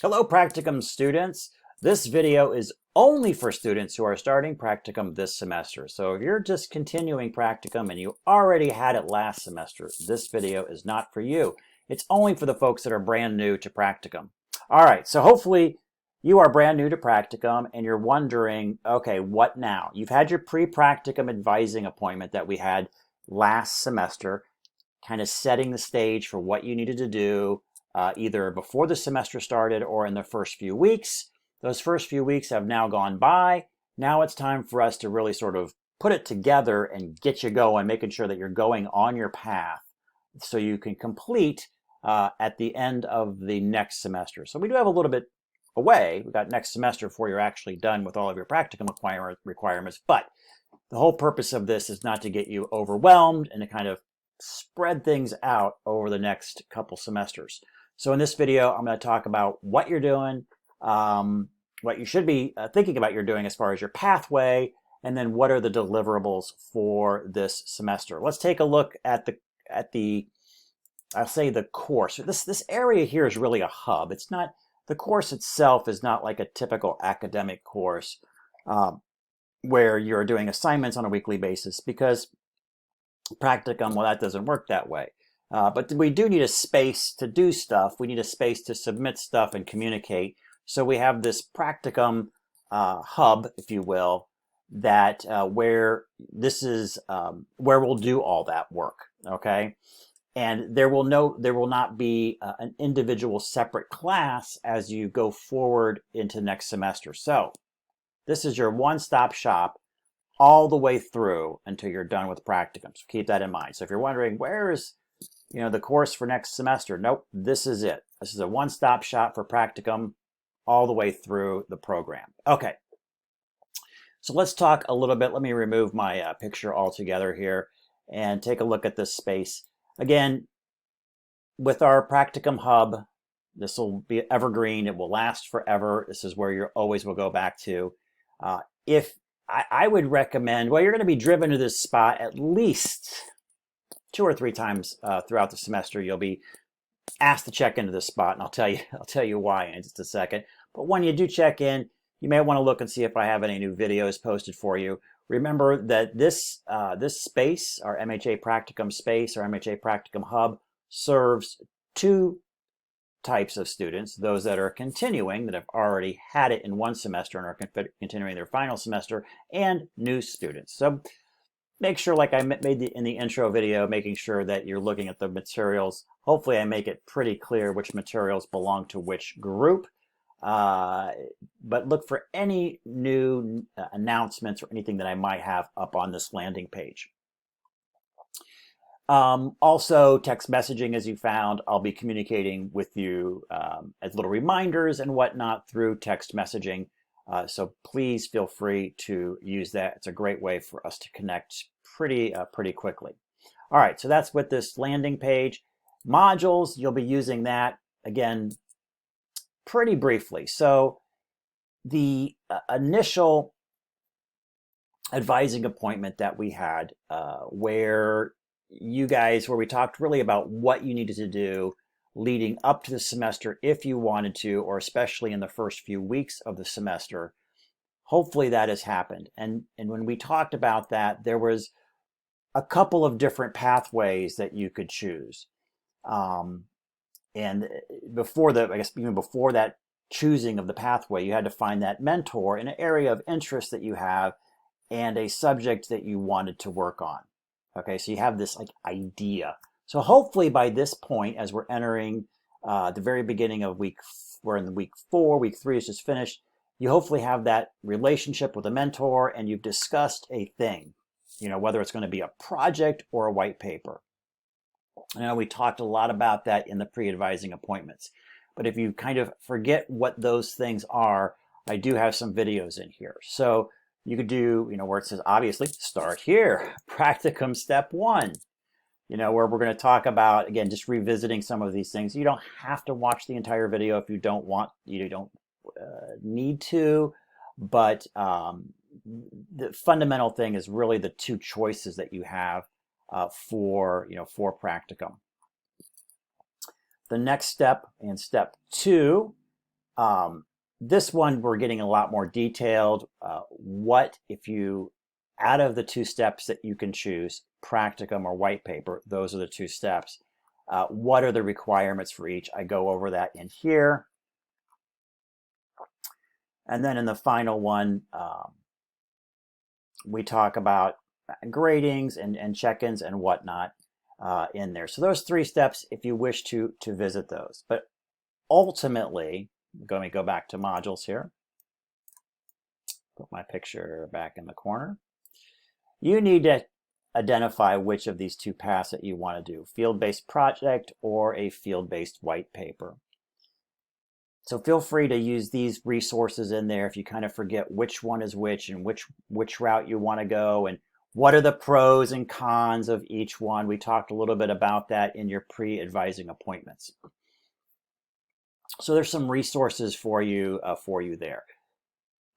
Hello Practicum students. This video is only for students who are starting Practicum this semester. So if you're just continuing Practicum and you already had it last semester, this video is not for you. It's only for the folks that are brand new to Practicum. All right, so hopefully you are brand new to Practicum and you're wondering, okay, what now? You've had your pre-Practicum advising appointment that we had last semester, kind of setting the stage for what you needed to do either before the semester started or in the first few weeks. Those first few weeks have now gone by. Now it's time for us to really sort of put it together and get you going, making sure that you're going on your path so you can complete at the end of the next semester. So we do have a little bit away. We've got next semester before you're actually done with all of your practicum requirements. But the whole purpose of this is not to get you overwhelmed and to kind of spread things out over the next couple semesters. So in this video, I'm going to talk about what you're doing, what you should be thinking about you're doing as far as your pathway, and then what are the deliverables for this semester. Let's take a look at the I'll say the course. This area here is really a hub. It's not, the course itself is not like a typical academic course where you're doing assignments on a weekly basis, because Practicum, well, that doesn't work that way. But we do need a space to do stuff. We need a space to submit stuff and communicate. So we have this Practicum hub, if you will, that where this is where we'll do all that work. Okay, and there will not be an individual separate class as you go forward into next semester. So this is your one-stop shop all the way through until you're done with Practicum. So keep that in mind. So if you're wondering, where is the course for next semester? Nope, this is it. This is a one-stop shop for Practicum all the way through the program. Okay, so let's talk a little bit. Let me remove my picture altogether here and take a look at this space. Again, with our Practicum hub, this will be evergreen. It will last forever. This is where you always will go back to. If I would recommend, well, you're going to be driven to this spot at least 2 or 3 times throughout the semester. You'll be asked to check into this spot, and I'll tell you why in just a second. But when you do check in, you may want to look and see if I have any new videos posted for you. Remember that this space, our MHA Practicum space, our MHA Practicum hub, serves 2 types of students: those that are continuing, that have already had it in one semester and are continuing their final semester, and new students. So make sure, like I made in the intro video, making sure that you're looking at the materials. Hopefully I make it pretty clear which materials belong to which group. But look for any new announcements or anything that I might have up on this landing page. Also, text messaging, as you found, I'll be communicating with you as little reminders and whatnot through text messaging. So please feel free to use that. It's a great way for us to connect pretty quickly. All right, so that's with this landing page. Modules, you'll be using that, again, pretty briefly. So the initial advising appointment that we had where we talked really about what you needed to do leading up to the semester if you wanted to, or especially in the first few weeks of the semester. Hopefully that has happened. And when we talked about that, there was a couple of different pathways that you could choose. And before even before that choosing of the pathway, you had to find that mentor in an area of interest that you have and a subject that you wanted to work on. Okay, so you have this idea. So hopefully by this point, as we're entering the very beginning of we're in week 4, week 3 is just finished, you hopefully have that relationship with a mentor and you've discussed a thing, whether it's going to be a project or a white paper. I know we talked a lot about that in the pre-advising appointments, but if you kind of forget what those things are, I do have some videos in here. So you could do, where it says, obviously, start here, Practicum step 1, where we're going to talk about, again, just revisiting some of these things. You don't have to watch the entire video if you don't need to, but the fundamental thing is really the 2 choices that you have for Practicum. The next step, in step 2, This one, we're getting a lot more detailed. What if you, out of the two steps that you can choose, practicum or white paper, those are the two steps. What are the requirements for each? I go over that in here. And then in the final one, we talk about gradings and check-ins and whatnot in there. So those three steps, if you wish to visit those. But ultimately, let me go back to modules here. Put my picture back in the corner. You need to identify which of these two paths that you want to do, field-based project or a field-based white paper. So feel free to use these resources in there if you kind of forget which one is which and which route you want to go and what are the pros and cons of each one. We talked a little bit about that in your pre-advising appointments. So there's some resources for you there.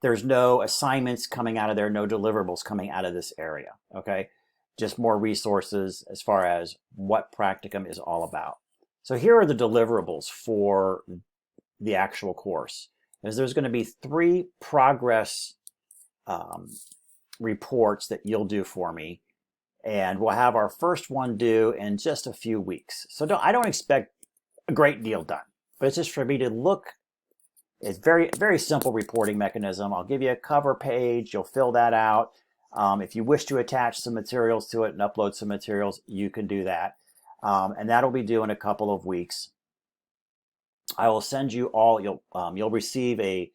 There's no assignments coming out of there, no deliverables coming out of this area, okay? Just more resources as far as what practicum is all about. So here are the deliverables for the actual course. There's going to be 3 progress reports that you'll do for me, and we'll have our first one due in just a few weeks. So I don't expect a great deal done, but it's just for me to look. It's very simple reporting mechanism. I'll give you a cover page. You'll fill that out. If you wish to attach some materials to it and upload some materials, you can do that. And that'll be due in a couple of weeks. I will send you all. You'll receive a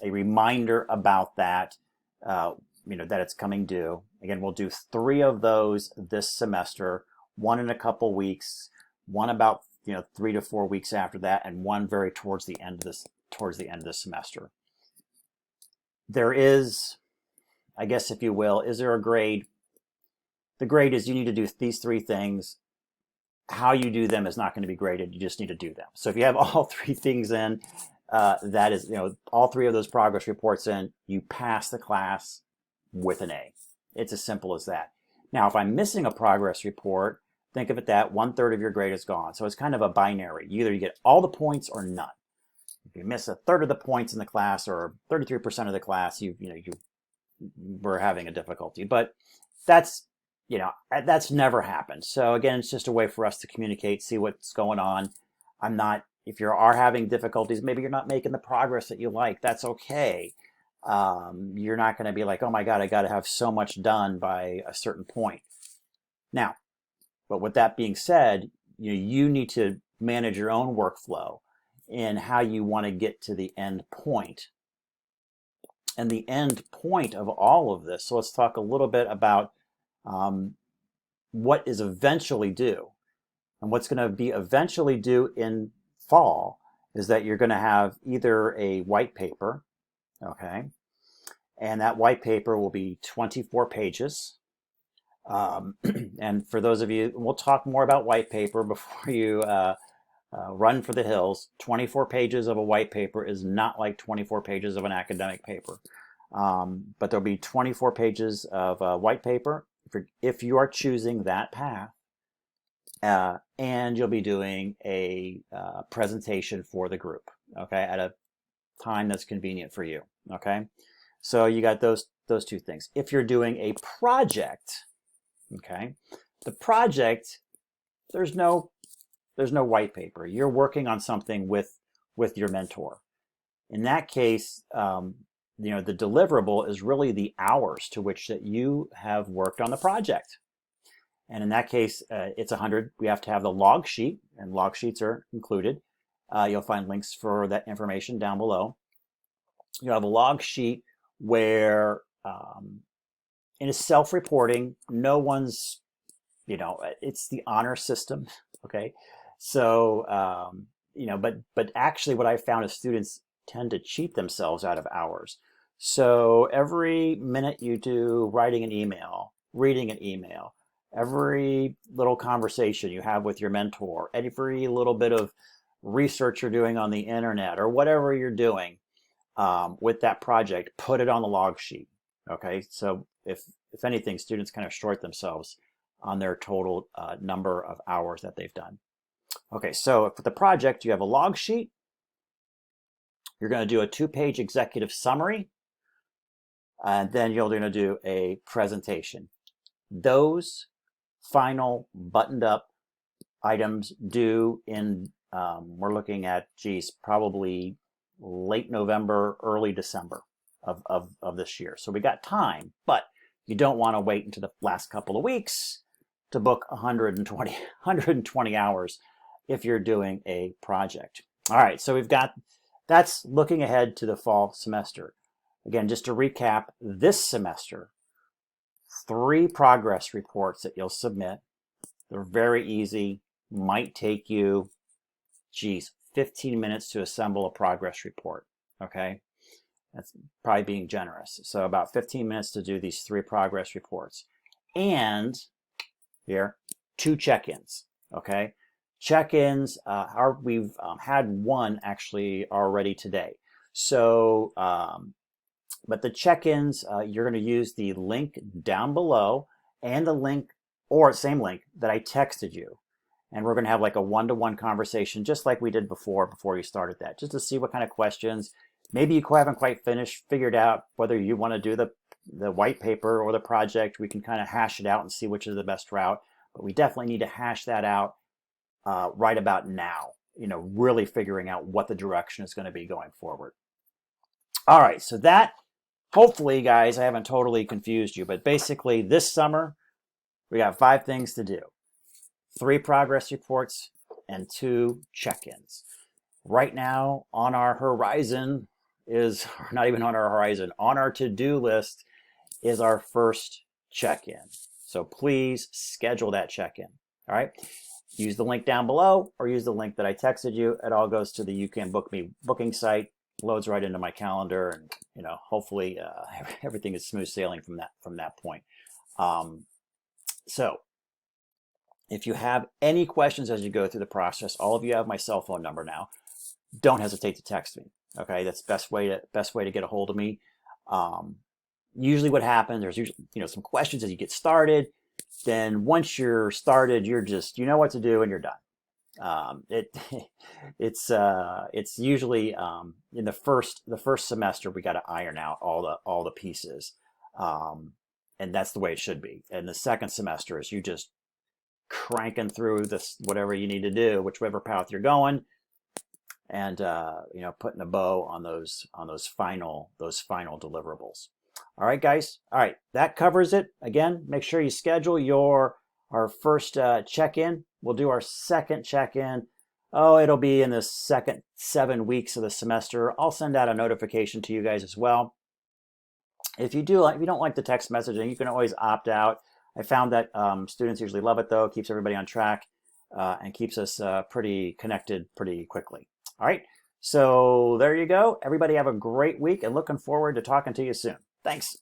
reminder about that. That it's coming due. Again, we'll do 3 of those this semester. 1 in a couple weeks. 1 about 3 to 4 weeks after that, and 1 very towards the end of this semester. There is, I guess if you will, is there a grade? The grade is you need to do these 3 things. How you do them is not going to be graded. You just need to do them. So if you have all 3 things in, that is, all 3 of those progress reports in, you pass the class with an A. It's as simple as that. Now, if I'm missing a progress report, think of it that 1/3 of your grade is gone. So it's kind of a binary. Either you get all the points or none. If you miss 1/3 of the points in the class or 33% of the class, you were having a difficulty. But that's never happened. So again, it's just a way for us to communicate, see what's going on. If you are having difficulties, maybe you're not making the progress that you like. That's okay. You're not going to be like, oh my God, I got to have so much done by a certain point. Now, but with that being said, you need to manage your own workflow and how you want to get to the end point. And the end point of all of this, so let's talk a little bit about what is eventually due. And what's going to be eventually due in fall is that you're going to have either a white paper, okay? And that white paper will be 24 pages. And for those of you, we'll talk more about white paper before you run for the hills. 24 pages of a white paper is not like 24 pages of an academic paper. But there'll be 24 pages of white paper if you are choosing that path. And you'll be doing a presentation for the group, okay, at a time that's convenient for you, okay? So you got those 2 things. If you're doing a project, okay, the project, there's no white paper. You're working on something with your mentor. In that case, the deliverable is really the hours to which that you have worked on the project. And in that case, it's 100. We have to have the log sheet, and log sheets are included. You'll find links for that information down below. You'll have a log sheet where it is self-reporting. No one's, it's the honor system, okay? So, but actually what I found is students tend to cheat themselves out of hours. So every minute you do writing an email, reading an email, every little conversation you have with your mentor, every little bit of research you're doing on the internet or whatever you're doing with that project, put it on the log sheet. Okay, so if anything, students kind of short themselves on their total number of hours that they've done. Okay, so for the project, you have a log sheet You're going to do a 2-page executive summary, and then you're going to do a presentation. Those final buttoned up items due in, we're looking at, probably late November, early December of this year. So we got time, but you don't want to wait until the last couple of weeks to book 120 hours if you're doing a project. All right, so that's looking ahead to the fall semester. Again, just to recap, this semester, 3 progress reports that you'll submit. They're very easy. Might take you, 15 minutes to assemble a progress report, okay? That's probably being generous. So about 15 minutes to do these 3 progress reports. And here, 2 check-ins, okay? Check-ins, we've had 1 actually already today. So, but the check-ins, you're going to use the link down below and the link, or same link that I texted you. And we're going to have like a one-to-one conversation, just like we did before you started that, just to see what kind of questions. Maybe you haven't quite figured out whether you want to do the white paper or the project. We can kind of hash it out and see which is the best route. But we definitely need to hash that out right about now, really figuring out what the direction is going to be going forward. All right, so that, hopefully, guys, I haven't totally confused you, but basically this summer, we got 5 things to do. 3 progress reports and 2 check-ins. Right now on our horizon is, not even on our horizon, on our to-do list is our first check-in. So please schedule that check-in, all right? Use the link down below or use the link that I texted you. It all goes to the You Can Book Me booking site, loads right into my calendar, and hopefully everything is smooth sailing from that point. So if you have any questions as you go through the process, all of you have my cell phone number now. Don't hesitate to text me. Okay, that's best way to get a hold of me. Usually, what happens, there's usually some questions as you get started. Then once you're started, you're just you know what to do and you're done. It's usually in the first semester we got to iron out all the pieces, and that's the way it should be. And the second semester is you just cranking through this whatever you need to do, whichever path you're going, and putting a bow on those final deliverables. All right, guys. All right, that covers it. Again, make sure you schedule our first check-in. We'll do our second check-in. Oh, it'll be in the second 7 weeks of the semester. I'll send out a notification to you guys as well. If you don't like the text messaging, you can always opt out. I found that students usually love it, though. It keeps everybody on track and keeps us pretty connected pretty quickly. All right, so there you go. Everybody have a great week and looking forward to talking to you soon. Thanks.